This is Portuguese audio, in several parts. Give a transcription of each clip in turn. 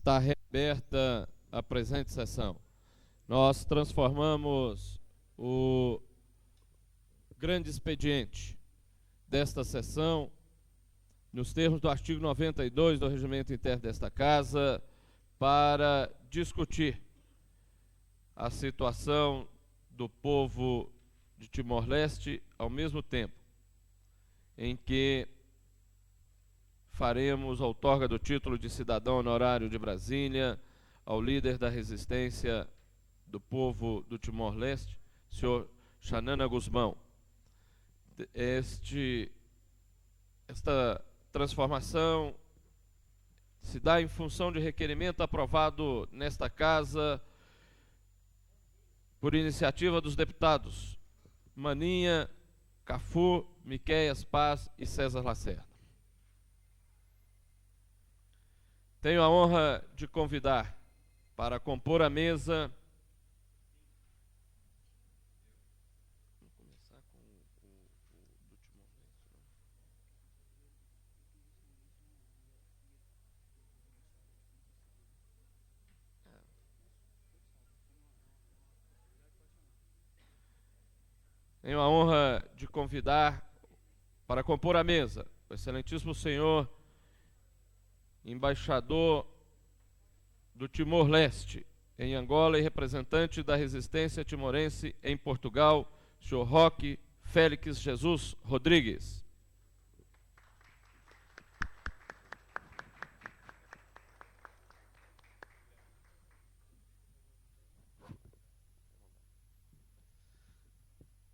Está reaberta a presente sessão. Nós transformamos o grande expediente desta sessão nos termos do artigo 92 do Regimento Interno desta Casa para discutir a situação do povo de Timor-Leste, ao mesmo tempo em que faremos a outorga do título de cidadão honorário de Brasília ao líder da resistência do povo do Timor-Leste, senhor Xanana Gusmão. Esta transformação se dá em função de requerimento aprovado nesta Casa por iniciativa dos deputados Maninha, Cafu, Miqueias Paz e César Lacerda. Tenho a honra de convidar para compor a mesa Tenho a honra de convidar para compor a mesa o excelentíssimo senhor embaixador do Timor-Leste em Angola e representante da resistência timorense em Portugal, senhor Roque Félix Jesus Rodrigues.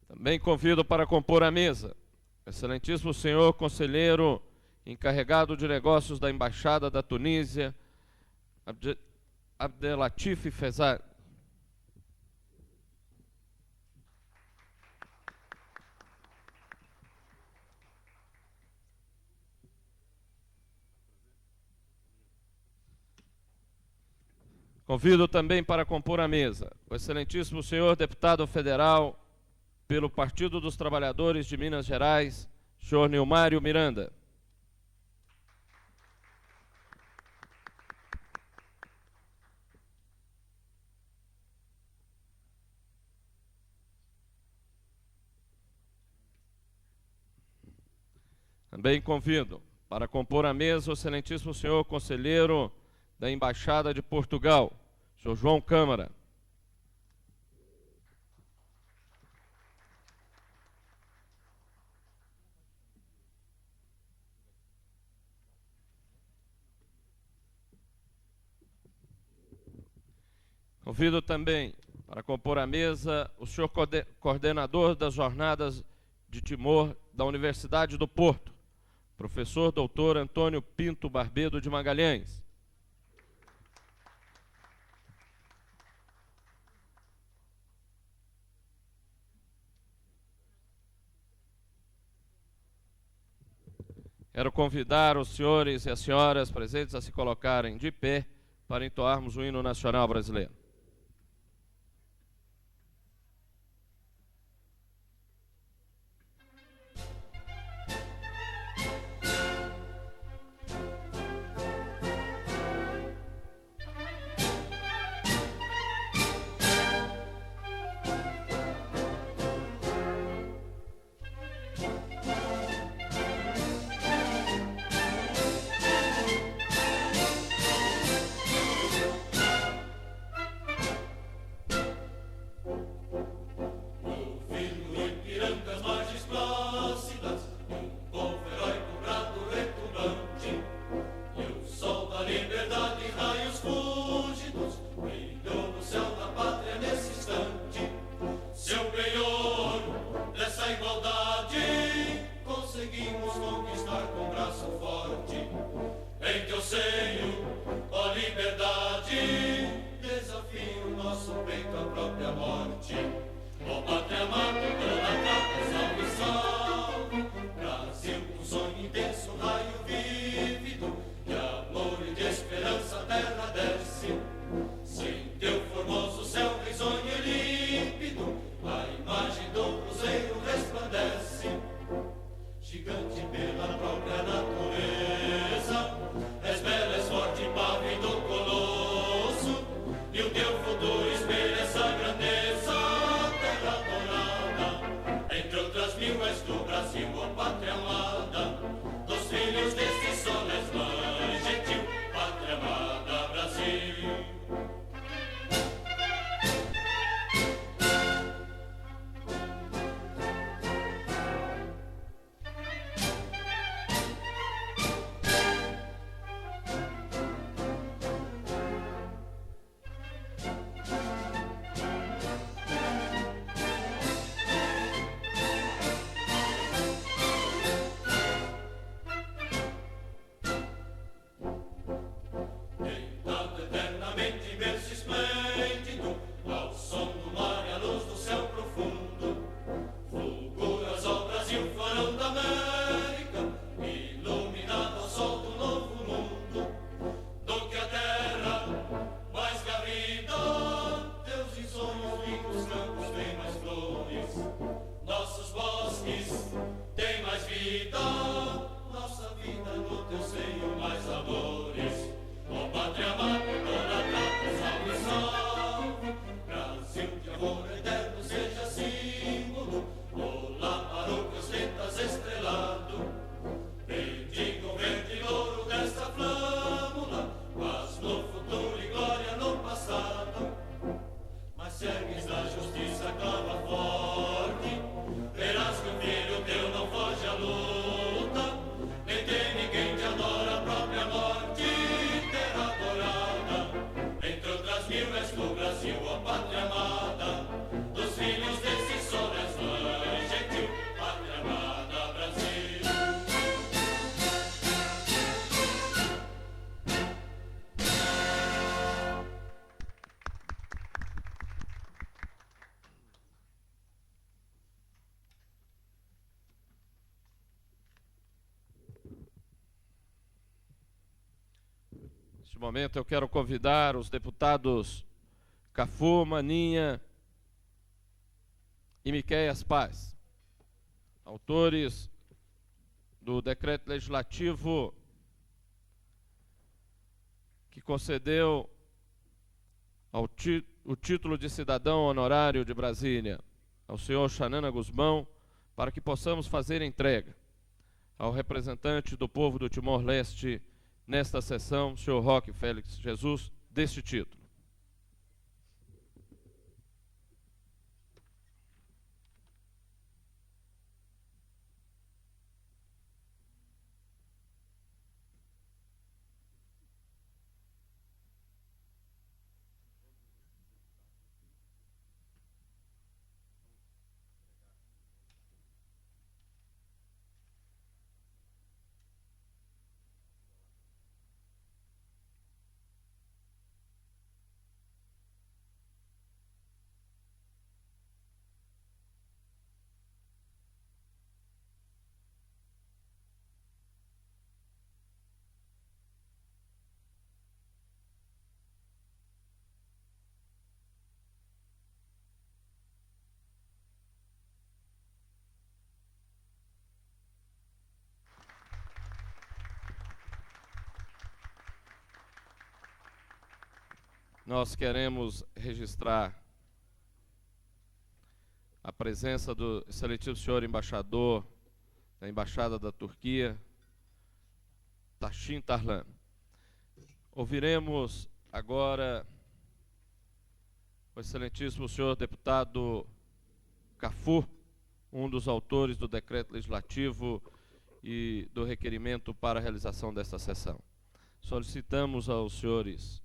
Também convido para compor a mesa o excelentíssimo senhor conselheiro encarregado de negócios da Embaixada da Tunísia, Abdelatif Fezar. Convido também para compor a mesa o excelentíssimo senhor deputado federal pelo Partido dos Trabalhadores de Minas Gerais, senhor Nilmário Miranda. Também convido para compor a mesa o excelentíssimo senhor conselheiro da Embaixada de Portugal, senhor João Câmara. Convido também para compor a mesa o senhor coordenador das jornadas de Timor da Universidade do Porto, professor doutor Antônio Pinto Barbedo de Magalhães. Quero convidar os senhores e as senhoras presentes a se colocarem de pé para entoarmos o hino nacional brasileiro. Neste momento eu quero convidar os deputados Cafu, Maninha e Miqueias Paz, autores do decreto legislativo que concedeu o título de cidadão honorário de Brasília ao senhor Xanana Guzmão, para que possamos fazer entrega ao representante do povo do Timor-Leste nesta sessão, senhor Roque Félix Jesus, deste título. Nós queremos registrar a presença do excelentíssimo senhor embaixador da Embaixada da Turquia, Taşin Tarlan. Ouviremos agora o excelentíssimo senhor deputado Cafu, um dos autores do decreto legislativo e do requerimento para a realização desta sessão. Solicitamos aos senhores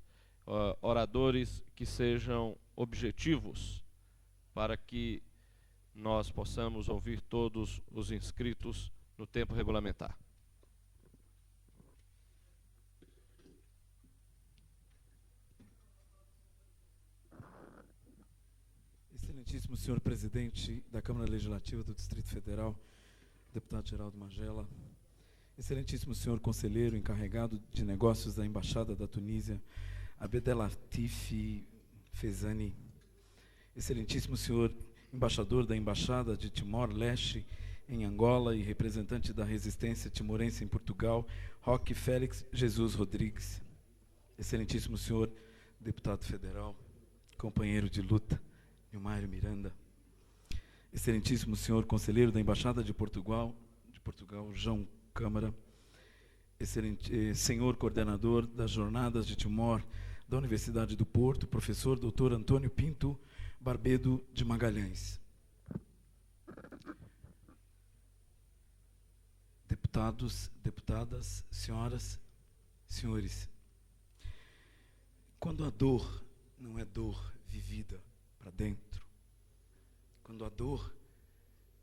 oradores que sejam objetivos para que nós possamos ouvir todos os inscritos no tempo regulamentar. Excelentíssimo senhor presidente da Câmara Legislativa do Distrito Federal, deputado Geraldo Magela, excelentíssimo senhor conselheiro encarregado de negócios da Embaixada da Tunísia, Abdelatif Fezani, excelentíssimo senhor embaixador da Embaixada de Timor-Leste em Angola e representante da resistência timorense em Portugal, Roque Félix Jesus Rodrigues, excelentíssimo senhor deputado federal, companheiro de luta, Nilmário Miranda, excelentíssimo senhor conselheiro da Embaixada de Portugal, João Câmara, excelente senhor coordenador das Jornadas de Timor da Universidade do Porto, professor Dr. Antônio Pinto Barbedo de Magalhães. Deputados, deputadas, senhoras, senhores, quando a dor não é dor vivida para dentro, quando a dor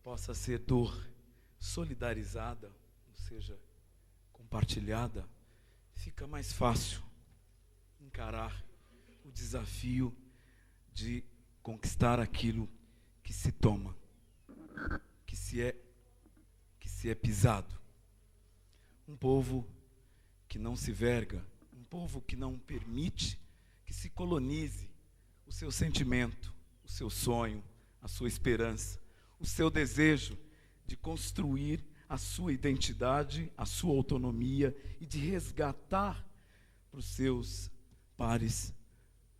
possa ser dor solidarizada, ou seja, compartilhada, fica mais fácil encarar o desafio de conquistar aquilo que se toma, que se é pisado. Um povo que não se verga, um povo que não permite que se colonize o seu sentimento, o seu sonho, a sua esperança, o seu desejo de construir a sua identidade, a sua autonomia e de resgatar para os seus pares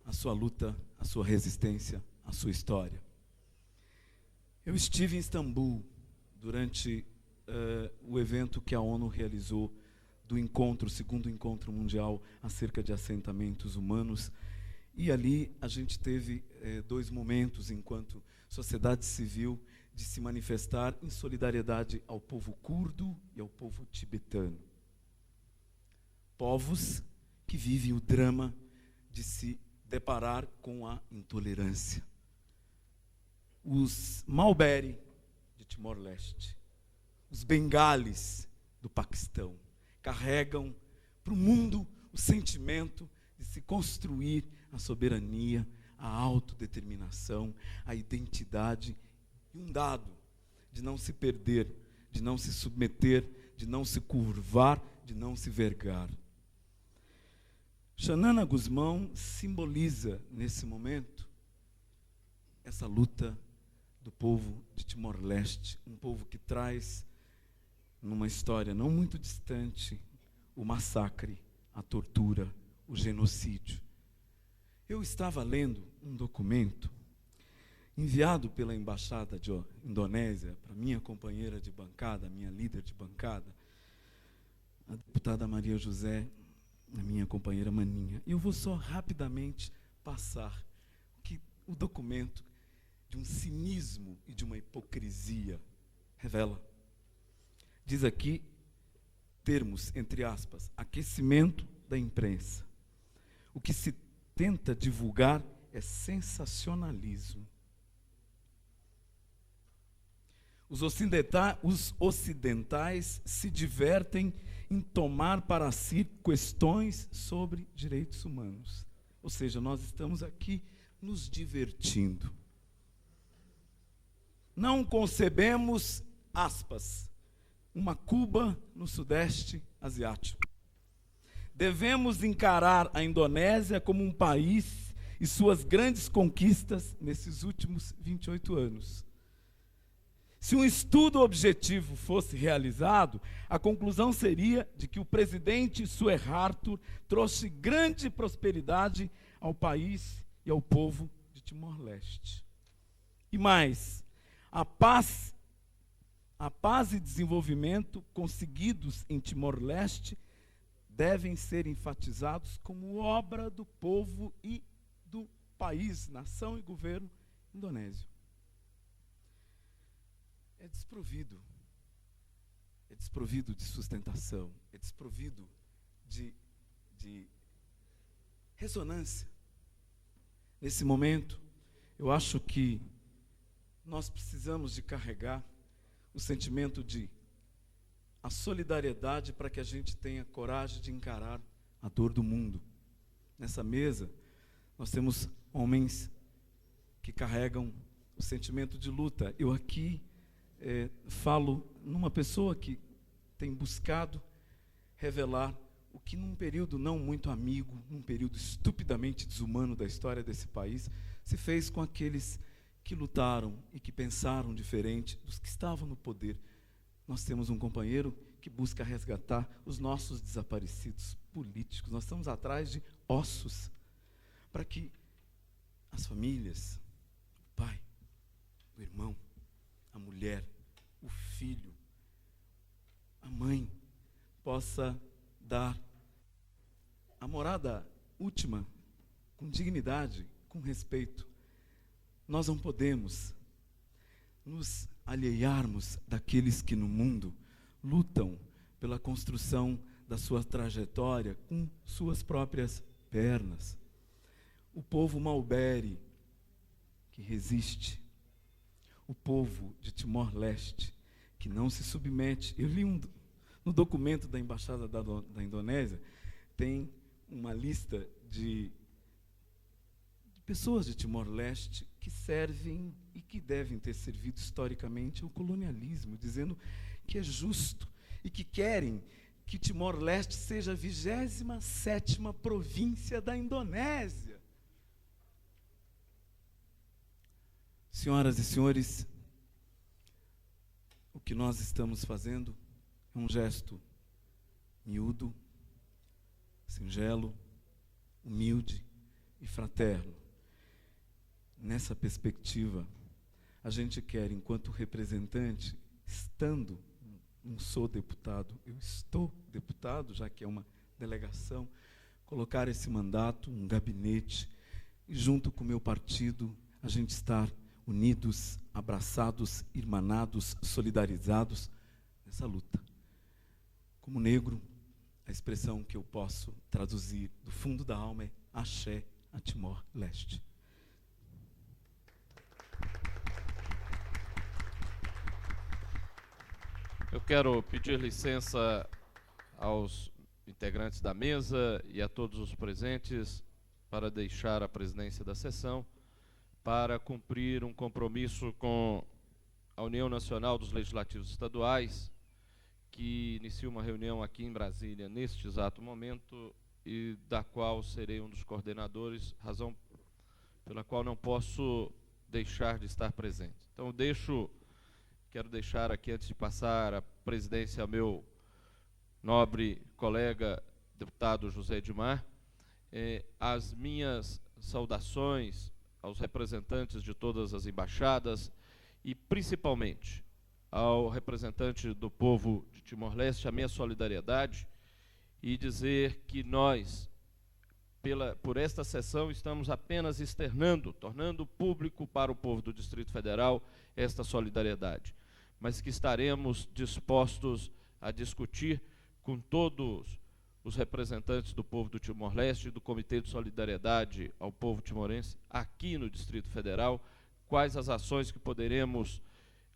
a sua luta, a sua resistência, a sua história. Eu estive em Istambul durante o evento que a ONU realizou do encontro, o segundo encontro mundial acerca de assentamentos humanos, e ali a gente teve dois momentos enquanto sociedade civil de se manifestar em solidariedade ao povo curdo e ao povo tibetano. Povos que vivem o drama de se deparar com a intolerância. Os Maubere, de Timor-Leste, os Bengalis, do Paquistão, carregam para o mundo o sentimento de se construir a soberania, a autodeterminação, a identidade e um dado de não se perder, de não se submeter, de não se curvar, de não se vergar. Xanana Gusmão simboliza, nesse momento, essa luta do povo de Timor-Leste, um povo que traz, numa história não muito distante, o massacre, a tortura, o genocídio. Eu estava lendo um documento enviado pela Embaixada de Indonésia para minha companheira de bancada, minha líder de bancada, a deputada Maria José, a minha companheira Maninha. E eu vou só rapidamente passar o documento de um cinismo e de uma hipocrisia revela. Diz aqui termos, entre aspas, aquecimento da imprensa. O que se tenta divulgar é sensacionalismo. Os ocidentais se divertem em tomar para si questões sobre direitos humanos. Ou seja, nós estamos aqui nos divertindo. Não concebemos, aspas, uma Cuba no Sudeste Asiático. Devemos encarar a Indonésia como um país e suas grandes conquistas nesses últimos 28 anos. Se um estudo objetivo fosse realizado, a conclusão seria de que o presidente Suharto trouxe grande prosperidade ao país e ao povo de Timor-Leste. E mais, a paz e desenvolvimento conseguidos em Timor-Leste devem ser enfatizados como obra do povo e do país, nação e governo indonésio. É desprovido de sustentação, é desprovido de ressonância. Nesse momento, eu acho que nós precisamos de carregar o sentimento de a solidariedade para que a gente tenha coragem de encarar a dor do mundo. Nessa mesa, nós temos homens que carregam o sentimento de luta. Eu aqui falo numa pessoa que tem buscado revelar o que num período não muito amigo, num período estupidamente desumano da história desse país, se fez com aqueles que lutaram e que pensaram diferente dos que estavam no poder. Nós temos um companheiro que busca resgatar os nossos desaparecidos políticos. Nós estamos atrás de ossos para que as famílias, o pai, o irmão, a mulher, o filho, a mãe, possa dar a morada última com dignidade, com respeito. Nós não podemos nos alheiarmos daqueles que no mundo lutam pela construção da sua trajetória com suas próprias pernas. O povo Maubere, que resiste, o povo de Timor-Leste, que não se submete. Eu li no documento da Embaixada da Indonésia, tem uma lista de pessoas de Timor-Leste que servem e que devem ter servido historicamente ao colonialismo, dizendo que é justo e que querem que Timor-Leste seja a 27ª província da Indonésia. Senhoras e senhores, o que nós estamos fazendo é um gesto miúdo, singelo, humilde e fraterno. Nessa perspectiva, a gente quer, enquanto representante, não sou deputado, eu estou deputado, já que é uma delegação, colocar esse mandato, um gabinete, e junto com o meu partido, a gente estar unidos, abraçados, irmanados, solidarizados nessa luta. Como negro, a expressão que eu posso traduzir do fundo da alma é axé a Timor-Leste. Eu quero pedir licença aos integrantes da mesa e a todos os presentes para deixar a presidência da sessão, para cumprir um compromisso com a União Nacional dos Legislativos Estaduais, que inicia uma reunião aqui em Brasília neste exato momento e da qual serei um dos coordenadores, razão pela qual não posso deixar de estar presente. Então, quero deixar aqui, antes de passar a presidência ao meu nobre colega, deputado José Edmar, as minhas saudações aos representantes de todas as embaixadas e, principalmente, ao representante do povo de Timor-Leste, a minha solidariedade, e dizer que nós, por esta sessão, estamos apenas externando, tornando público para o povo do Distrito Federal esta solidariedade, mas que estaremos dispostos a discutir com todos os representantes do povo do Timor-Leste e do Comitê de Solidariedade ao povo timorense, aqui no Distrito Federal, quais as ações que poderemos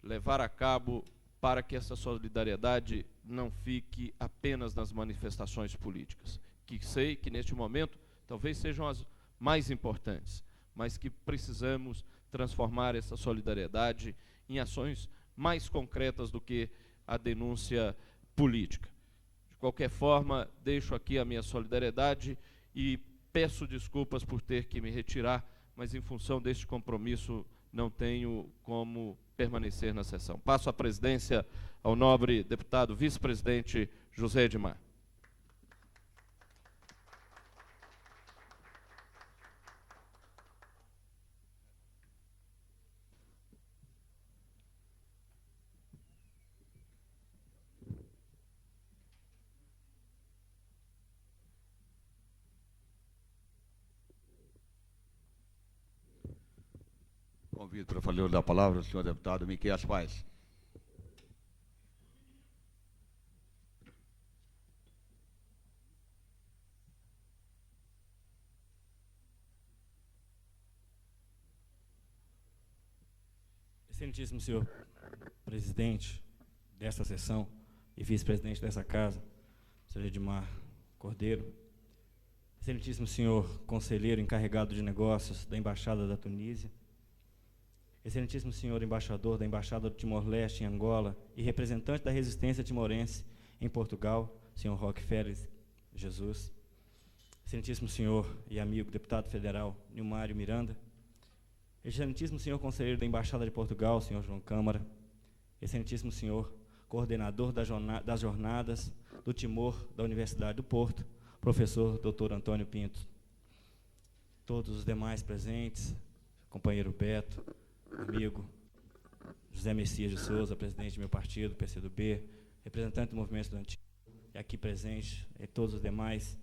levar a cabo para que essa solidariedade não fique apenas nas manifestações políticas, que sei que neste momento talvez sejam as mais importantes, mas que precisamos transformar essa solidariedade em ações mais concretas do que a denúncia política. De qualquer forma, deixo aqui a minha solidariedade e peço desculpas por ter que me retirar, mas em função deste compromisso não tenho como permanecer na sessão. Passo a presidência ao nobre deputado vice-presidente José Edmar. Convido para falar da palavra o senhor deputado Miquel Paz. Excelentíssimo senhor presidente desta sessão e vice-presidente dessa casa, senhor Edmar Cordeiro, excelentíssimo senhor conselheiro encarregado de negócios da Embaixada da Tunísia, excelentíssimo senhor embaixador da Embaixada do Timor-Leste em Angola e representante da resistência timorense em Portugal, senhor Roque Félix Jesus, excelentíssimo senhor e amigo deputado federal Nilmário Miranda, excelentíssimo senhor conselheiro da Embaixada de Portugal, senhor João Câmara, excelentíssimo senhor coordenador das jornadas do Timor da Universidade do Porto, professor Dr. Antônio Pinto, todos os demais presentes, companheiro Beto, amigo José Messias de Souza, presidente do meu partido, PCdoB, representante do movimento estudantil, aqui presente, e todos os demais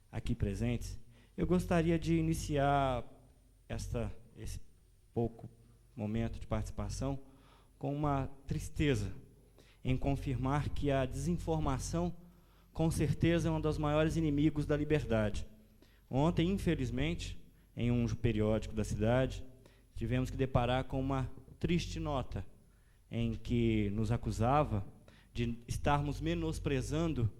aqui presentes, eu gostaria de iniciar esse pouco momento de participação com uma tristeza em confirmar que a desinformação, com certeza, é um dos maiores inimigos da liberdade. Ontem, infelizmente, em um periódico da cidade, tivemos que deparar com uma triste nota em que nos acusava de estarmos menosprezando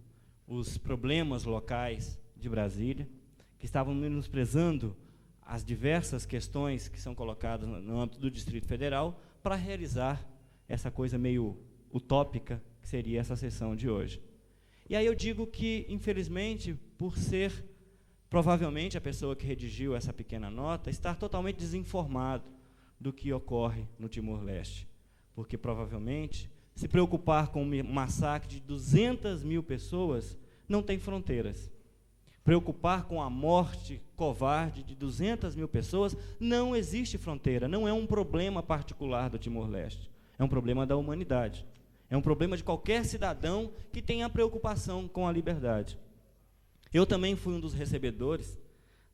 os problemas locais de Brasília, que estavam menosprezando as diversas questões que são colocadas no âmbito do Distrito Federal para realizar essa coisa meio utópica que seria essa sessão de hoje. E aí eu digo que, infelizmente, por ser provavelmente a pessoa que redigiu essa pequena nota, estar totalmente desinformado do que ocorre no Timor-Leste, porque provavelmente se preocupar com um massacre de 200 mil pessoas não tem fronteiras. Preocupar com a morte covarde de 200 mil pessoas não existe fronteira, não é um problema particular do Timor-Leste, é um problema da humanidade, é um problema de qualquer cidadão que tenha preocupação com a liberdade. Eu também fui um dos recebedores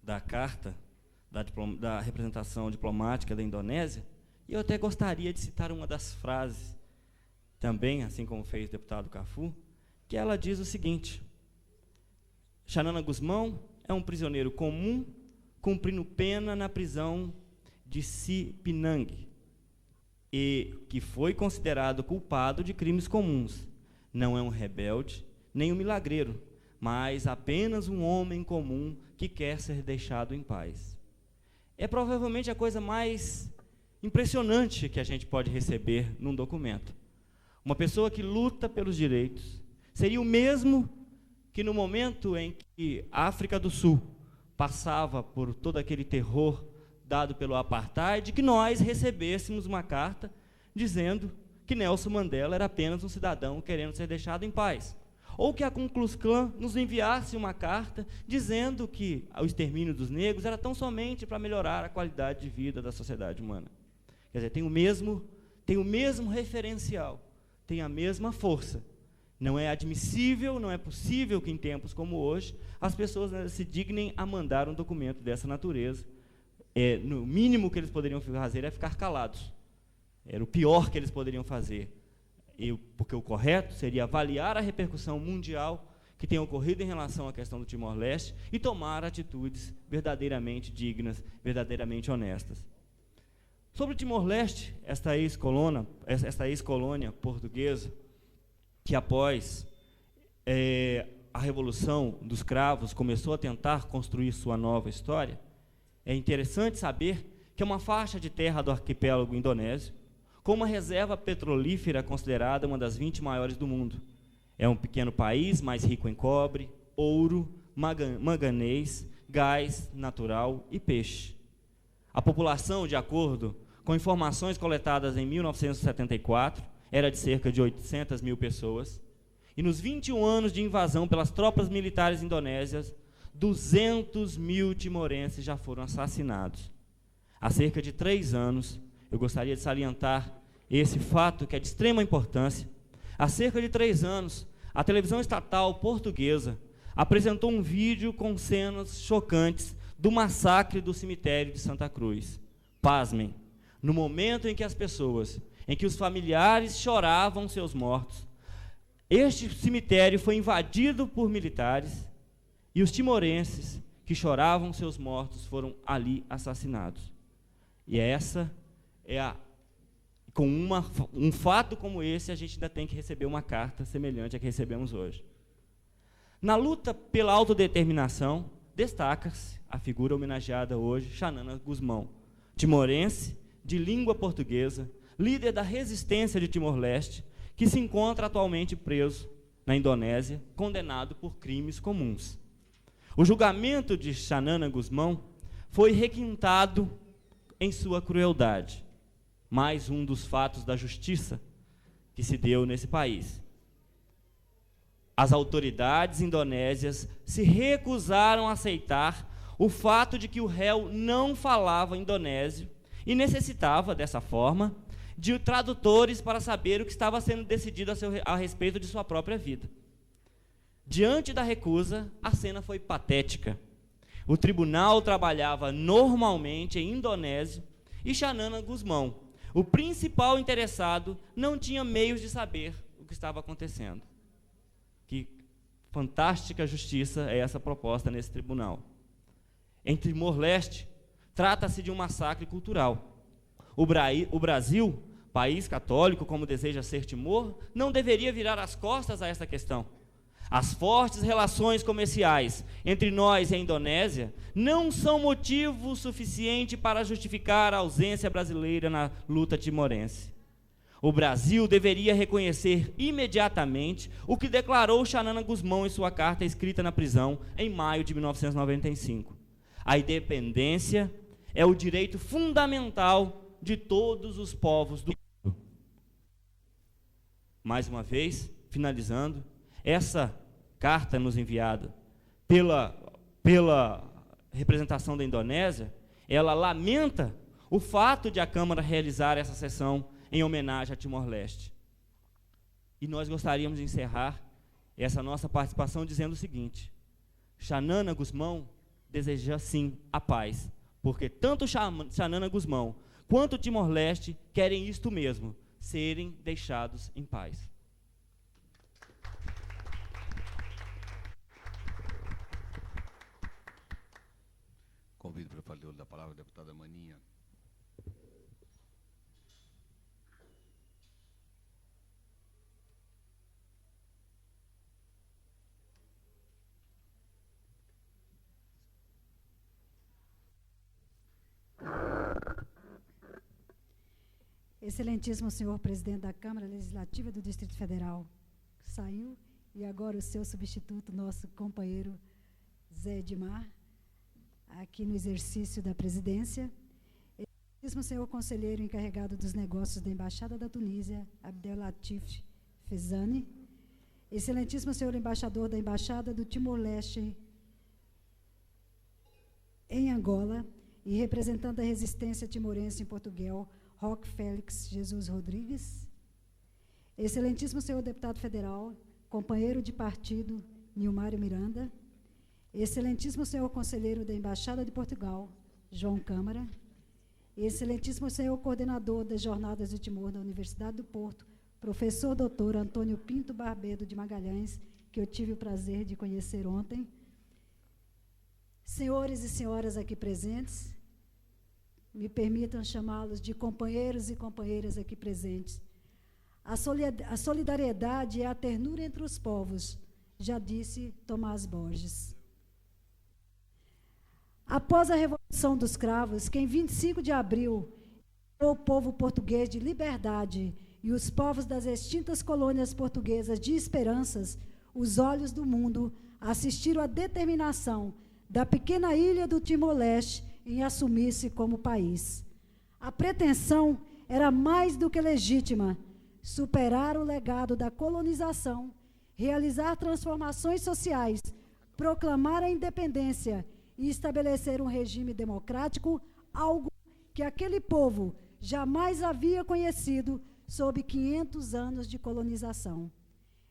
da carta da representação diplomática da Indonésia, e eu até gostaria de citar uma das frases, também, assim como fez o deputado Cafu, que ela diz o seguinte: Xanana Gusmão é um prisioneiro comum, cumprindo pena na prisão de Sipinang, e que foi considerado culpado de crimes comuns. Não é um rebelde, nem um milagreiro, mas apenas um homem comum que quer ser deixado em paz. É provavelmente a coisa mais impressionante que a gente pode receber num documento. Uma pessoa que luta pelos direitos seria o mesmo que no momento em que a África do Sul passava por todo aquele terror dado pelo apartheid, que nós recebêssemos uma carta dizendo que Nelson Mandela era apenas um cidadão querendo ser deixado em paz. Ou que a Ku Klux Klan nos enviasse uma carta dizendo que o extermínio dos negros era tão somente para melhorar a qualidade de vida da sociedade humana. Quer dizer, tem o mesmo referencial, tem a mesma força. Não é admissível, não é possível que em tempos como hoje as pessoas se dignem a mandar um documento dessa natureza. No mínimo que eles poderiam fazer é ficar calados. Era o pior que eles poderiam fazer. Porque o correto seria avaliar a repercussão mundial que tem ocorrido em relação à questão do Timor-Leste e tomar atitudes verdadeiramente dignas, verdadeiramente honestas. Sobre o Timor-Leste, esta ex-colônia portuguesa, que após a Revolução dos Cravos começou a tentar construir sua nova história, é interessante saber que é uma faixa de terra do arquipélago indonésio, com uma reserva petrolífera considerada uma das 20 maiores do mundo. É um pequeno país, mais rico em cobre, ouro, manganês, gás natural e peixe. A população, de acordo com informações coletadas em 1974, era de cerca de 800 mil pessoas, e nos 21 anos de invasão pelas tropas militares indonésias, 200 mil timorenses já foram assassinados. Há cerca de 3 anos, eu gostaria de salientar esse fato que é de extrema importância. Há cerca de 3 anos, a televisão estatal portuguesa apresentou um vídeo com cenas chocantes do massacre do cemitério de Santa Cruz. Pasmem, no momento em que os familiares choravam seus mortos, este cemitério foi invadido por militares e os timorenses que choravam seus mortos foram ali assassinados. E com um fato como esse, a gente ainda tem que receber uma carta semelhante à que recebemos hoje. Na luta pela autodeterminação, destaca-se a figura homenageada hoje, Xanana Gusmão, timorense, de língua portuguesa, líder da resistência de Timor-Leste, que se encontra atualmente preso na Indonésia, condenado por crimes comuns. O julgamento de Xanana Gusmão foi requintado em sua crueldade. Mais um dos fatos da justiça que se deu nesse país. As autoridades indonésias se recusaram a aceitar o fato de que o réu não falava indonésio e necessitava, dessa forma, de tradutores para saber o que estava sendo decidido a respeito de sua própria vida. Diante da recusa, a cena foi patética. O tribunal trabalhava normalmente em indonésio e Xanana Gusmão, o principal interessado, não tinha meios de saber o que estava acontecendo. Que fantástica justiça é essa proposta nesse tribunal. Em Timor-Leste, trata-se de um massacre cultural. O Brasil, país católico como deseja ser Timor, não deveria virar as costas a essa questão. As fortes relações comerciais entre nós e a Indonésia não são motivo suficiente para justificar a ausência brasileira na luta timorense. O Brasil deveria reconhecer imediatamente o que declarou Xanana Gusmão em sua carta escrita na prisão em maio de 1995. A independência é o direito fundamental de todos os povos do mundo. Mais uma vez, finalizando, essa carta nos enviada pela representação da Indonésia, ela lamenta o fato de a Câmara realizar essa sessão em homenagem a Timor-Leste. E nós gostaríamos de encerrar essa nossa participação dizendo o seguinte: Xanana Gusmão deseja sim a paz, porque tanto Xanana Gusmão quanto Timor-Leste querem isto mesmo, serem deixados em paz. Convido para falar da palavra a deputada Maninha. Excelentíssimo senhor presidente da Câmara Legislativa do Distrito Federal, que saiu e agora o seu substituto, nosso companheiro Zé Edmar, aqui no exercício da presidência. Excelentíssimo senhor conselheiro encarregado dos negócios da Embaixada da Tunísia, Abdelatif Fezani. Excelentíssimo senhor embaixador da Embaixada do Timor-Leste em Angola e representante da resistência timorense em Portugal, Roque Félix Jesus Rodrigues. Excelentíssimo senhor deputado federal, companheiro de partido, Nilmário Miranda. Excelentíssimo senhor conselheiro da Embaixada de Portugal, João Câmara. Excelentíssimo senhor coordenador das Jornadas de Timor da Universidade do Porto, professor doutor Antônio Pinto Barbedo de Magalhães, que eu tive o prazer de conhecer ontem. Senhores e senhoras aqui presentes, me permitam chamá-los de companheiros e companheiras aqui presentes. A solidariedade é a ternura entre os povos, já disse Tomás Borges. Após a Revolução dos Cravos, que em 25 de abril, o povo português de liberdade e os povos das extintas colônias portuguesas de esperanças, os olhos do mundo assistiram à determinação da pequena ilha do Timor-Leste em assumir-se como país. A pretensão era mais do que legítima: superar o legado da colonização, realizar transformações sociais, proclamar a independência e estabelecer um regime democrático, algo que aquele povo jamais havia conhecido sob 500 anos de colonização.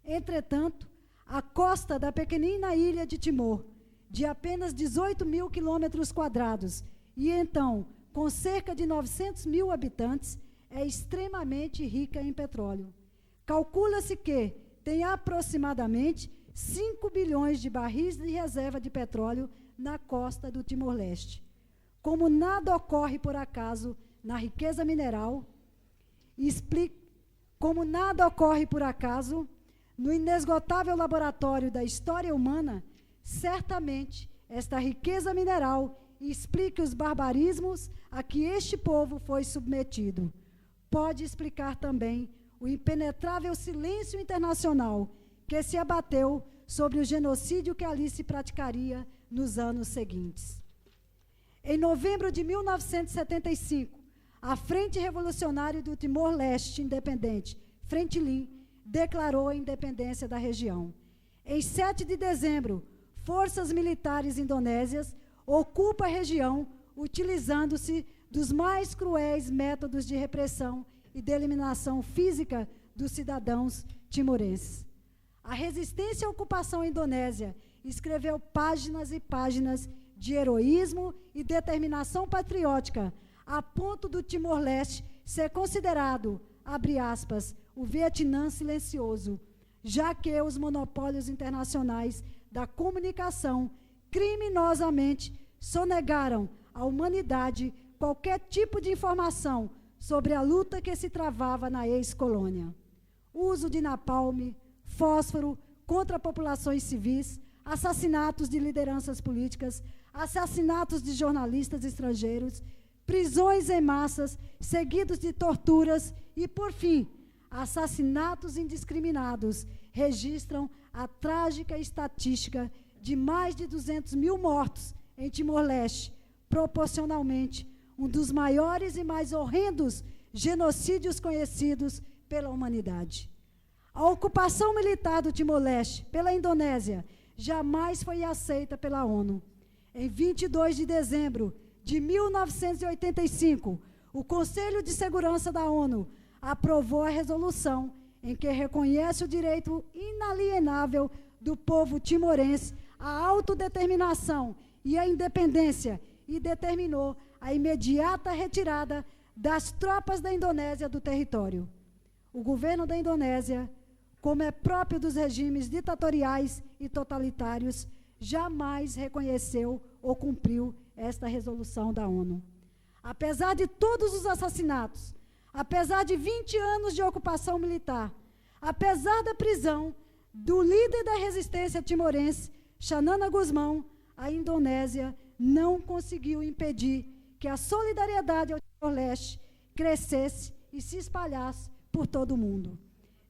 Entretanto, a costa da pequenina ilha de Timor, de apenas 18 mil quilômetros quadrados, e então com cerca de 900 mil habitantes, é extremamente rica em petróleo. Calcula-se que tem aproximadamente 5 bilhões de barris de reserva de petróleo na costa do Timor-Leste. Como nada ocorre por acaso na riqueza mineral, como nada ocorre por acaso no inesgotável laboratório da história humana, certamente esta riqueza mineral explica os barbarismos a que este povo foi submetido. Pode explicar também o impenetrável silêncio internacional que se abateu sobre o genocídio que ali se praticaria nos anos seguintes. Em novembro de 1975, a Frente Revolucionária do Timor-Leste Independente, Frente Lim, declarou a independência da região. Em 7 de dezembro, forças militares indonésias ocupam a região, utilizando-se dos mais cruéis métodos de repressão e de eliminação física dos cidadãos timorenses. A resistência à ocupação indonésia escreveu páginas e páginas de heroísmo e determinação patriótica, a ponto do Timor-Leste ser considerado, abre aspas, o Vietnã silencioso, já que os monopólios internacionais da comunicação criminosamente sonegaram à humanidade qualquer tipo de informação sobre a luta que se travava na ex-colônia. Uso de napalm, fósforo contra populações civis, assassinatos de lideranças políticas, assassinatos de jornalistas estrangeiros, prisões em massas, seguidos de torturas e, por fim, assassinatos indiscriminados, registram a trágica estatística de mais de 200 mil mortos em Timor-Leste, proporcionalmente um dos maiores e mais horrendos genocídios conhecidos pela humanidade. A ocupação militar do Timor-Leste pela Indonésia jamais foi aceita pela ONU. Em 22 de dezembro de 1985, o Conselho de Segurança da ONU aprovou a resolução em que reconhece o direito inalienável do povo timorense à autodeterminação e à independência e determinou a imediata retirada das tropas da Indonésia do território. O governo da Indonésia, como é próprio dos regimes ditatoriais e totalitários, jamais reconheceu ou cumpriu esta resolução da ONU. Apesar de todos os assassinatos, apesar de 20 anos de ocupação militar, apesar da prisão do líder da resistência timorense, Xanana Gusmão, a Indonésia não conseguiu impedir que a solidariedade ao Timor-Leste crescesse e se espalhasse por todo o mundo.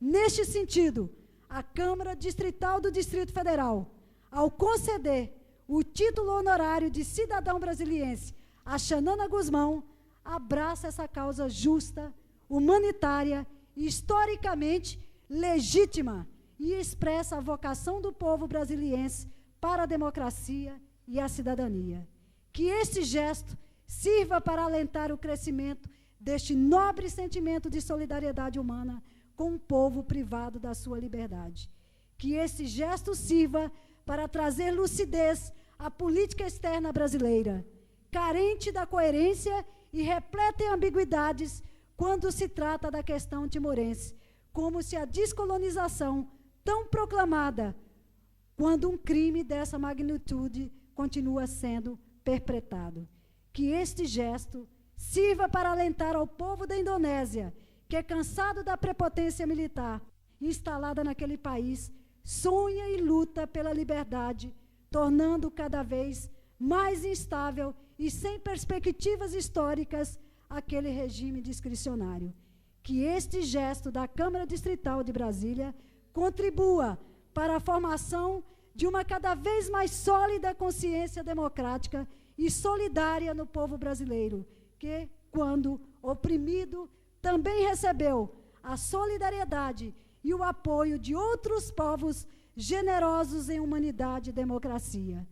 Neste sentido, a Câmara Distrital do Distrito Federal, ao conceder o título honorário de cidadão brasiliense a Xanana Guzmão, abraça essa causa justa, humanitária e historicamente legítima e expressa a vocação do povo brasiliense para a democracia e a cidadania. Que este gesto sirva para alentar o crescimento deste nobre sentimento de solidariedade humana com o povo privado da sua liberdade. Que este gesto sirva para trazer lucidez à política externa brasileira, carente da coerência e repleta em ambiguidades quando se trata da questão timorense, como se a descolonização tão proclamada, quando um crime dessa magnitude continua sendo perpetrado. Que este gesto sirva para alentar ao povo da Indonésia, que é cansado da prepotência militar instalada naquele país, sonha e luta pela liberdade, tornando cada vez mais instável e sem perspectivas históricas aquele regime discricionário. Que este gesto da Câmara Distrital de Brasília contribua para a formação de uma cada vez mais sólida consciência democrática e solidária no povo brasileiro, que, quando oprimido, também recebeu a solidariedade e o apoio de outros povos generosos em humanidade e democracia.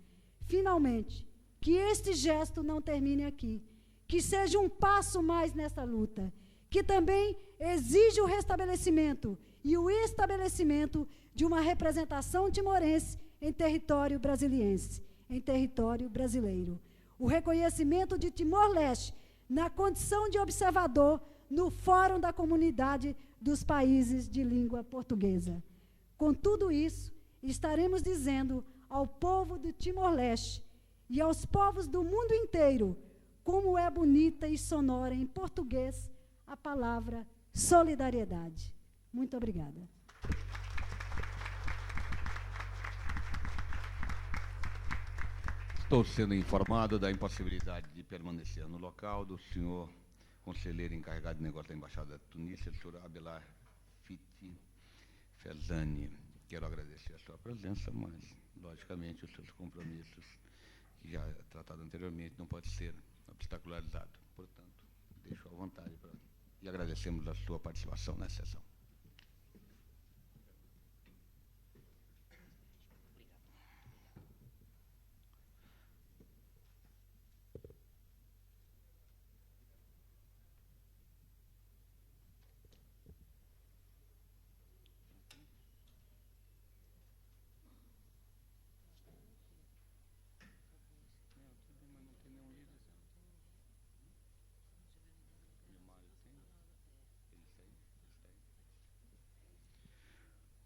Finalmente, que este gesto não termine aqui, que seja um passo mais nesta luta, que também exige o restabelecimento e o estabelecimento de uma representação timorense em território brasiliense, em território brasileiro. O reconhecimento de Timor-Leste na condição de observador no Fórum da Comunidade dos Países de Língua Portuguesa. Com tudo isso, estaremos dizendo ao povo do Timor-Leste e aos povos do mundo inteiro como é bonita e sonora em português a palavra solidariedade. Muito obrigada. Estou sendo informado da impossibilidade de permanecer no local do senhor conselheiro encarregado de negócio da Embaixada da Tunísia, senhor Abelar Fiti Fezani. Quero agradecer a sua presença, mas, logicamente, os seus compromissos, que já tratado anteriormente, não pode ser obstacularizados. Portanto, deixo à vontade e agradecemos a sua participação nessa sessão.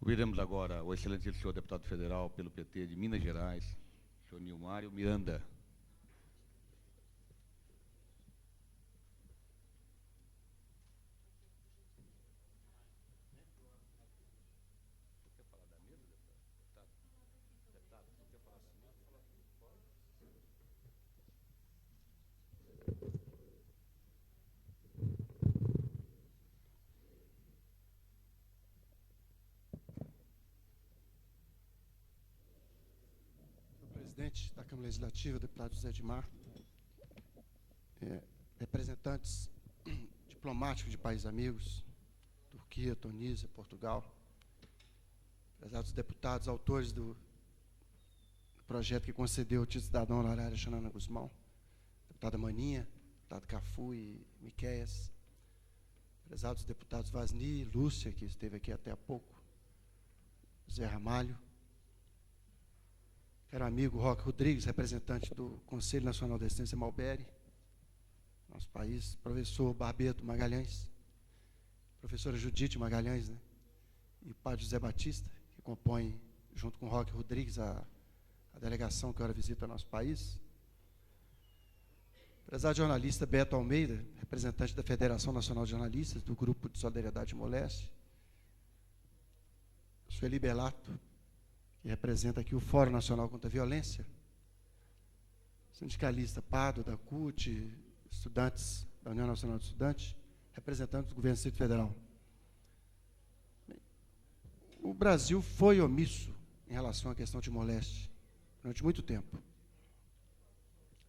Ouviremos agora o excelentíssimo senhor deputado federal pelo PT de Minas Gerais, senhor Nilmário Miranda. Presidente da Câmara Legislativa, deputado José Edmar, representantes diplomáticos de países amigos, Turquia, Tunísia, Portugal, prezados deputados, autores do projeto que concedeu o título de cidadão honorário a Xanana Guzmão, deputada Maninha, deputado Cafu e Miqueias, prezados deputados Vasni, Lúcia, que esteve aqui até há pouco, Zé Ramalho, quero amigo Roque Rodrigues, representante do Conselho Nacional de Assistência Malberi, nosso país, professor Barbeto Magalhães, professora Judite Magalhães, né, e o padre José Batista, que compõe, junto com Roque Rodrigues, a delegação que agora visita nosso país. Prezado jornalista Beto Almeida, representante da Federação Nacional de Jornalistas, do Grupo de Solidariedade Timor-Leste. Sueli Belato, que representa aqui o Fórum Nacional contra a Violência. Sindicalista Pardo, da CUT, estudantes da União Nacional de Estudantes, representantes do Governo do Distrito Federal. O Brasil foi omisso em relação à questão de Timor-Leste durante muito tempo.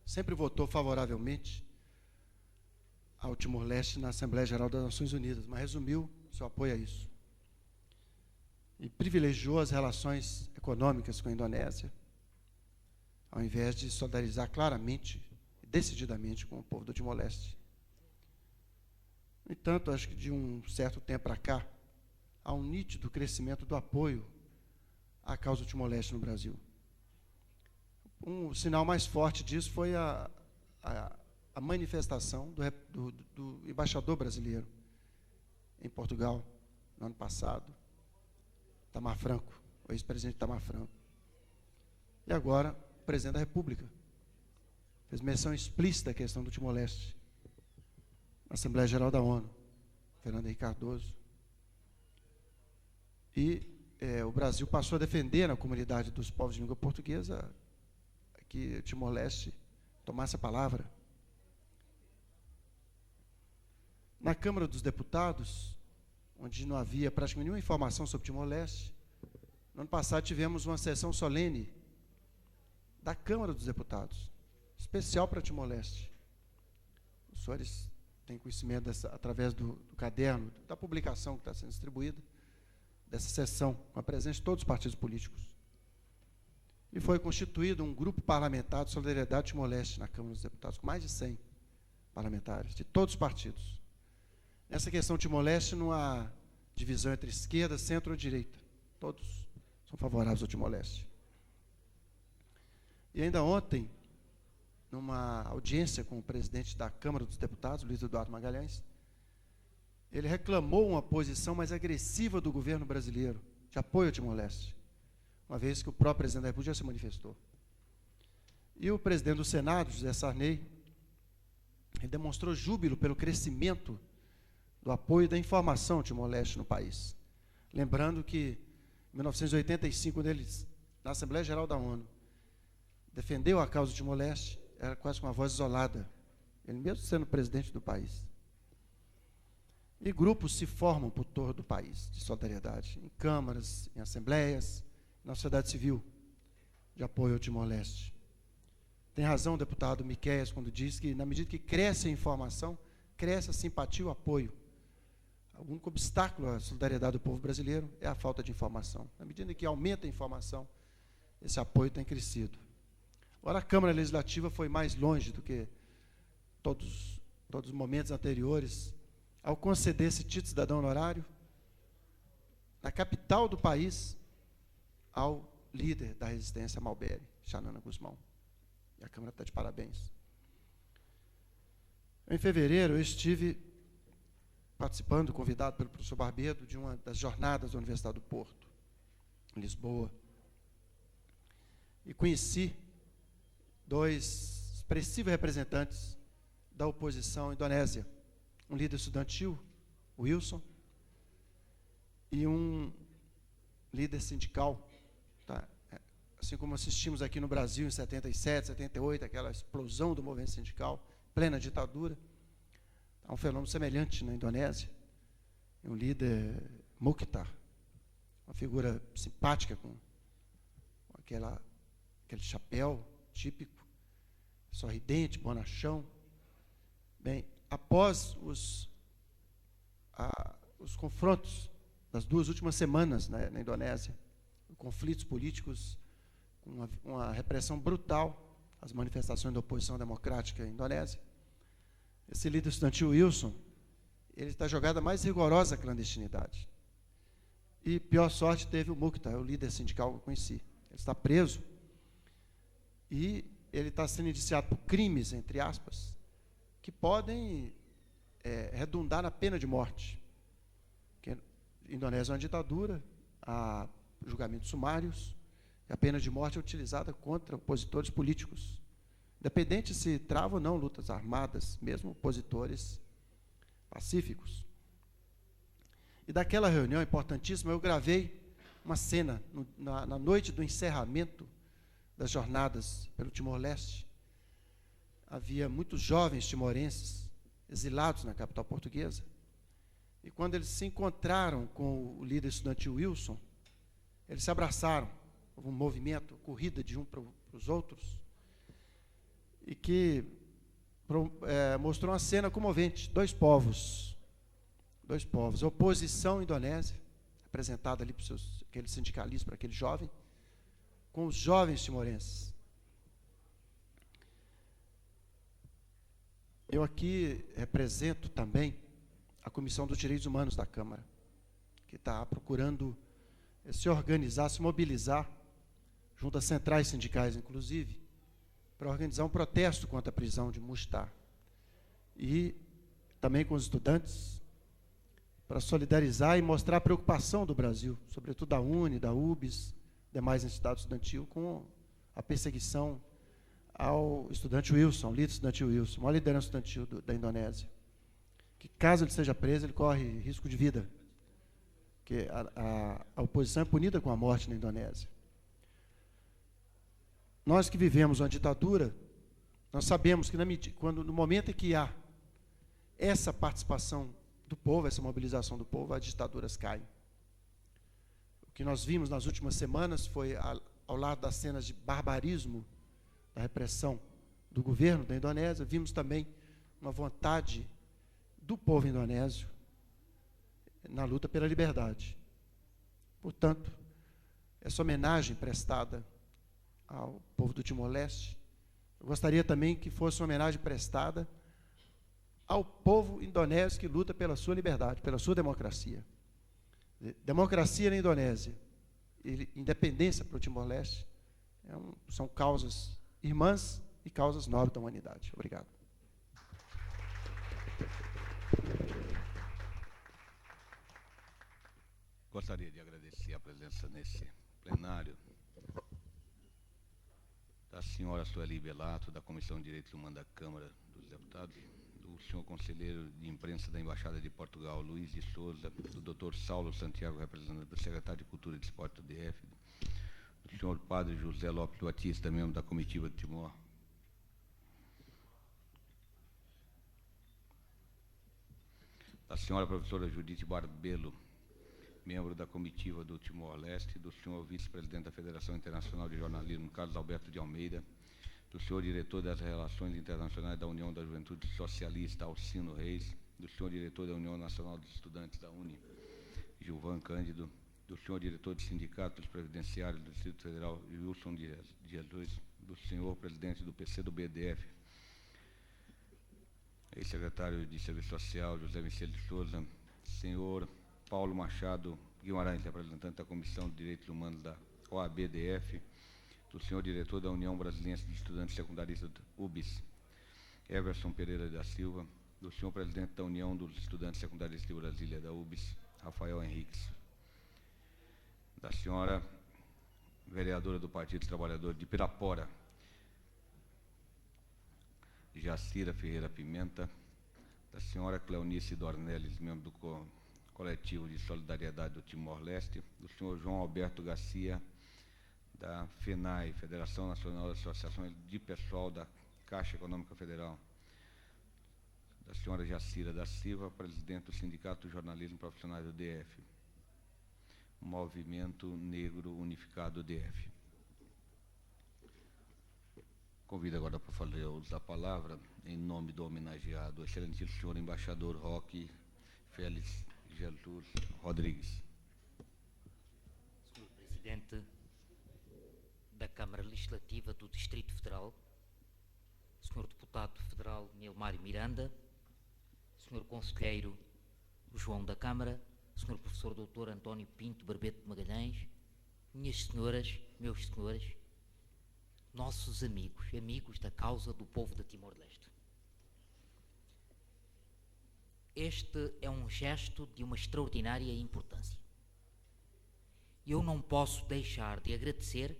Sempre votou favoravelmente ao Timor-Leste na Assembleia Geral das Nações Unidas, mas resumiu seu apoio a isso. E privilegiou as relações econômicas com a Indonésia, ao invés de solidarizar claramente e decididamente com o povo do Timor-Leste. No entanto, acho que de um certo tempo para cá, há um nítido crescimento do apoio à causa do Timor-Leste no Brasil. Um sinal mais forte disso foi a manifestação do embaixador brasileiro em Portugal, no ano passado, Tamar Franco, o ex-presidente Tamar Franco. E agora, o presidente da República fez menção explícita à questão do Timor-Leste, na Assembleia Geral da ONU, Fernando Henrique Cardoso. E o Brasil passou a defender na comunidade dos povos de língua portuguesa que o Timor-Leste tomasse a palavra. Na Câmara dos Deputados, onde não havia praticamente nenhuma informação sobre Timor-Leste, no ano passado tivemos uma sessão solene da Câmara dos Deputados, especial para Timor-Leste. Os senhores têm conhecimento através do caderno, da publicação que está sendo distribuída, dessa sessão, com a presença de todos os partidos políticos. E foi constituído um grupo parlamentar de solidariedade Timor-Leste na Câmara dos Deputados, com mais de 100 parlamentares, de todos os partidos. Nessa questão Timor-Leste não há divisão entre esquerda, centro ou direita. Todos são favoráveis ao Timor-Leste. E ainda ontem, numa audiência com o presidente da Câmara dos Deputados, Luiz Eduardo Magalhães, ele reclamou uma posição mais agressiva do governo brasileiro, de apoio ao Timor-Leste, uma vez que o próprio presidente da República já se manifestou. E o presidente do Senado, José Sarney, ele demonstrou júbilo pelo crescimento do apoio da informação ao Timor-Leste no país. Lembrando que, em 1985, quando ele, na Assembleia Geral da ONU, defendeu a causa do Timor-Leste, era quase com uma voz isolada, ele mesmo sendo presidente do país. E grupos se formam por todo o país, de solidariedade, em câmaras, em assembleias, na sociedade civil, de apoio ao Timor-Leste. Tem razão o deputado Miqueias quando diz que, na medida que cresce a informação, cresce a simpatia e o apoio. O único obstáculo à solidariedade do povo brasileiro é a falta de informação. Na medida que aumenta a informação, esse apoio tem crescido. Agora, a Câmara Legislativa foi mais longe do que todos os momentos anteriores, ao conceder esse título de cidadão honorário, na capital do país, ao líder da resistência Malberi, Xanana Guzmão. E a Câmara está de parabéns. Em fevereiro, eu estive participando, convidado pelo professor Barbedo, de uma das jornadas da Universidade do Porto, em Lisboa. E conheci dois expressivos representantes da oposição indonésia, um líder estudantil, o Wilson, e um líder sindical, tá? Assim como assistimos aqui no Brasil em 77, 78, aquela explosão do movimento sindical, plena ditadura. Há um fenômeno semelhante na Indonésia. Um líder Mukhtar, uma figura simpática, com aquele chapéu típico, sorridente, bonachão. Bem, após os confrontos das 2 últimas semanas na Indonésia, conflitos políticos, uma repressão brutal às manifestações da oposição democrática indonésia, esse líder estudantil Wilson, ele está jogado a mais rigorosa clandestinidade. E pior sorte teve o Mukhtar, o líder sindical que eu conheci. Ele está preso e ele está sendo indiciado por crimes, entre aspas, que podem redundar na pena de morte. Porque a Indonésia é uma ditadura, há julgamentos sumários, e a pena de morte é utilizada contra opositores políticos. Independente se travam ou não lutas armadas, mesmo opositores pacíficos. E daquela reunião importantíssima, eu gravei uma cena na noite do encerramento das jornadas pelo Timor-Leste. Havia muitos jovens timorenses exilados na capital portuguesa. E quando eles se encontraram com o líder estudantil Wilson, Eles se abraçaram, houve um movimento, corrida de um para os outros, e que mostrou uma cena comovente. Dois povos, a oposição indonésia, apresentada ali para aquele sindicalista, para aquele jovem, com os jovens timorenses. Eu aqui represento também a Comissão dos Direitos Humanos da Câmara, que está procurando se organizar, se mobilizar, junto às centrais sindicais, inclusive, para organizar um protesto contra a prisão de Mustar. E também com os estudantes, para solidarizar e mostrar a preocupação do Brasil, sobretudo da UNE, da UBS, demais entidades estudantil, com a perseguição ao estudante Wilson, ao líder estudantil Wilson, maior liderança estudantil da Indonésia, que caso ele seja preso, ele corre risco de vida, porque a oposição é punida com a morte na Indonésia. Nós que vivemos uma ditadura, nós sabemos que no momento em que há essa participação do povo, essa mobilização do povo, as ditaduras caem. O que nós vimos nas últimas semanas foi, ao lado das cenas de barbarismo, da repressão do governo da Indonésia, vimos também uma vontade do povo indonésio na luta pela liberdade. Portanto, essa homenagem prestada ao povo do Timor-Leste, eu gostaria também que fosse uma homenagem prestada ao povo indonésio que luta pela sua liberdade, pela sua democracia. Democracia na Indonésia e independência para o Timor-Leste são causas irmãs e causas nobres da humanidade. Obrigado. Gostaria de agradecer a presença nesse plenário da senhora Sueli Belato, da Comissão de Direitos Humanos da Câmara dos Deputados, do senhor conselheiro de imprensa da Embaixada de Portugal, Luiz de Souza, do doutor Saulo Santiago, representante do secretário de Cultura e de Esporte do DF, do senhor padre José Lopes Batista, membro da comitiva de Timor, da senhora professora Judite Barbelo, membro da comitiva do Timor-Leste, do senhor vice-presidente da Federação Internacional de Jornalismo, Carlos Alberto de Almeida, do senhor diretor das Relações Internacionais da União da Juventude Socialista, Alcino Reis, do senhor diretor da União Nacional dos Estudantes da UNE, Gilvan Cândido, do senhor diretor de Sindicatos Previdenciários do Distrito Federal, Wilson Jesus, do senhor presidente do PC do BDF, ex-secretário de Serviço Social, José Vicente de Souza, senhor Paulo Machado Guimarães, representante da Comissão de Direitos Humanos da OAB-DF, do senhor diretor da União Brasileira de Estudantes Secundaristas UBS, Everson Pereira da Silva, do senhor presidente da União dos Estudantes Secundaristas de Brasília, da UBS, Rafael Henriques, da senhora vereadora do Partido dos Trabalhadores de Pirapora, Jacira Ferreira Pimenta, da senhora Cleonice Dornelles, membro do Coletivo de Solidariedade do Timor-Leste, do senhor João Alberto Garcia, da FENAI, Federação Nacional das Associações de Pessoal da Caixa Econômica Federal, da senhora Jacira da Silva, presidente do Sindicato de Jornalismo Profissional do DF, Movimento Negro Unificado DF. Convido agora para fazer uso da palavra, em nome do homenageado, o excelentíssimo senhor embaixador Roque Félix Jesus Rodrigues. Senhor Presidente da Câmara Legislativa do Distrito Federal, Senhor Deputado Federal Nilmário Miranda, Senhor Conselheiro João da Câmara, Senhor Professor Dr. António Pinto Barbeto de Magalhães, minhas senhoras, meus senhores, nossos amigos, amigos da causa do povo de Timor-Leste. Este é um gesto de uma extraordinária importância. Eu não posso deixar de agradecer,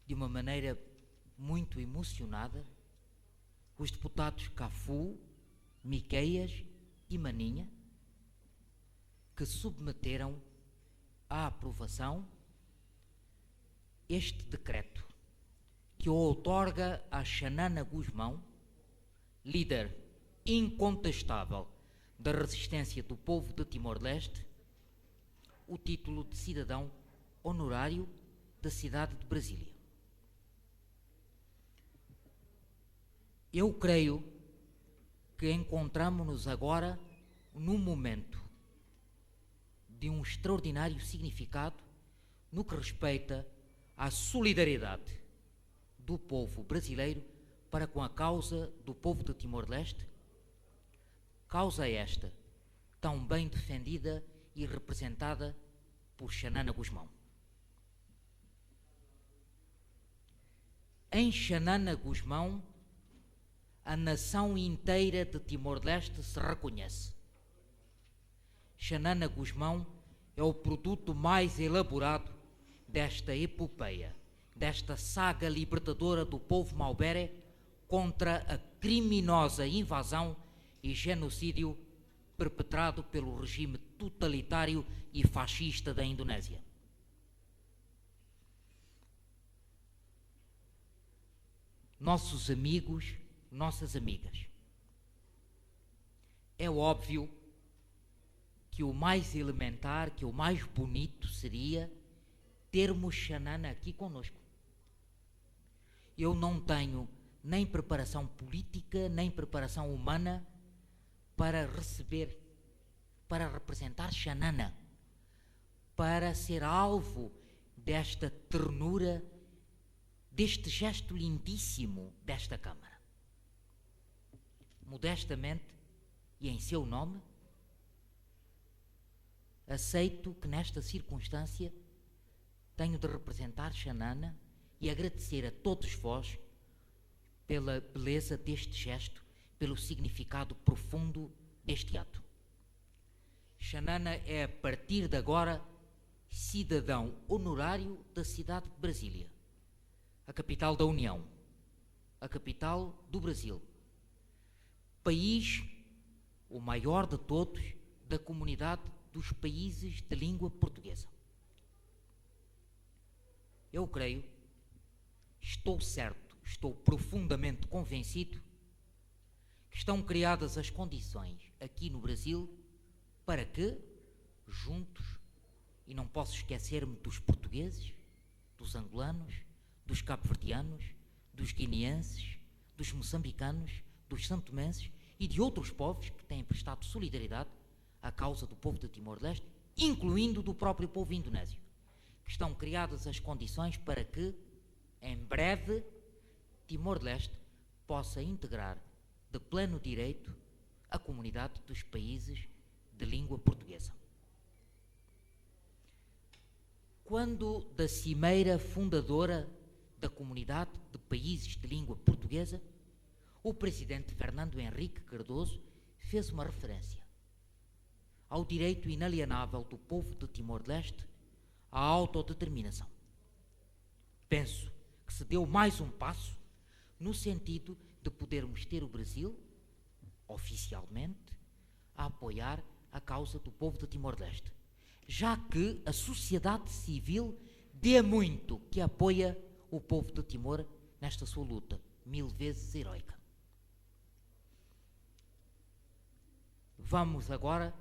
de uma maneira muito emocionada, os deputados Cafu, Miqueias e Maninha, que submeteram à aprovação este decreto, que outorga a Xanana Guzmão, líder incontestável da resistência do povo de Timor-Leste, o título de cidadão honorário da cidade de Brasília. Eu creio que encontramos-nos agora num momento de um extraordinário significado no que respeita à solidariedade do povo brasileiro para com a causa do povo de Timor-Leste, causa esta tão bem defendida e representada por Xanana Gusmão. Em Xanana Gusmão, a nação inteira de Timor-Leste se reconhece. Xanana Gusmão é o produto mais elaborado desta epopeia, desta saga libertadora do povo maubere contra a criminosa invasão e genocídio perpetrado pelo regime totalitário e fascista da Indonésia. Nossos amigos, nossas amigas, é óbvio que o mais elementar, que o mais bonito seria termos Xanana aqui conosco. Eu não tenho nem preparação política, nem preparação humana para receber, para representar Xanana, para ser alvo desta ternura, deste gesto lindíssimo desta Câmara. Modestamente e em seu nome, aceito que nesta circunstância tenho de representar Xanana e agradecer a todos vós pela beleza deste gesto, pelo significado profundo deste ato. Xanana é, a partir de agora, cidadão honorário da cidade de Brasília, a capital da União, a capital do Brasil, país, o maior de todos, da comunidade dos países de língua portuguesa. Eu creio, estou certo, estou profundamente convencido que estão criadas as condições aqui no Brasil para que, juntos, e não posso esquecer-me dos portugueses, dos angolanos, dos cabo-verdianos, dos guineenses, dos moçambicanos, dos santomenses e de outros povos que têm prestado solidariedade à causa do povo de Timor-Leste, incluindo do próprio povo indonésio, que estão criadas as condições para que, em breve, Timor-Leste possa integrar de pleno direito a comunidade dos países de língua portuguesa. Quando da cimeira fundadora da comunidade de países de língua portuguesa, o presidente Fernando Henrique Cardoso fez uma referência ao direito inalienável do povo de Timor-Leste à autodeterminação. Penso que se deu mais um passo no sentido de podermos ter o Brasil, oficialmente, a apoiar a causa do povo de Timor-Leste, já que a sociedade civil dê muito que apoia o povo de Timor nesta sua luta, 1000 vezes heroica. Vamos agora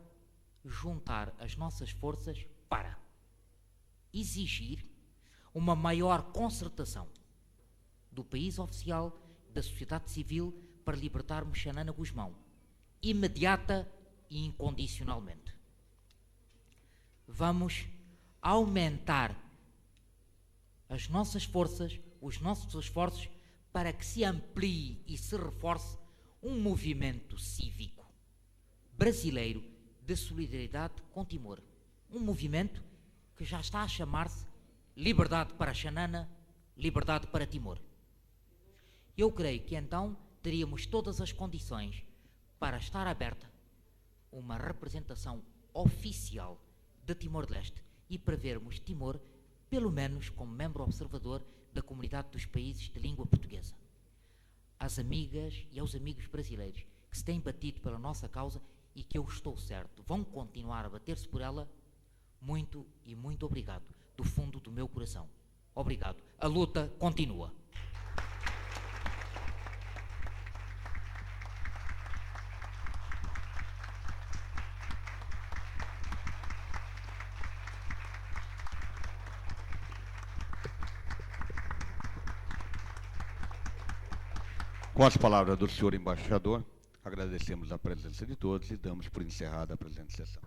juntar as nossas forças para exigir uma maior concertação do país oficial, da sociedade civil, para libertarmos Xanana Gusmão, imediata e incondicionalmente. Vamos aumentar as nossas forças, os nossos esforços, para que se amplie e se reforce um movimento cívico brasileiro de solidariedade com Timor. Um movimento que já está a chamar-se Liberdade para Xanana, Liberdade para Timor. Eu creio que então teríamos todas as condições para estar aberta uma representação oficial de Timor-Leste e para vermos Timor, pelo menos como membro observador da comunidade dos países de língua portuguesa. Às amigas e aos amigos brasileiros que se têm batido pela nossa causa e que eu estou certo vão continuar a bater-se por ela, muito e muito obrigado, do fundo do meu coração. Obrigado. A luta continua. Com as palavras do senhor embaixador, agradecemos a presença de todos e damos por encerrada a presente sessão.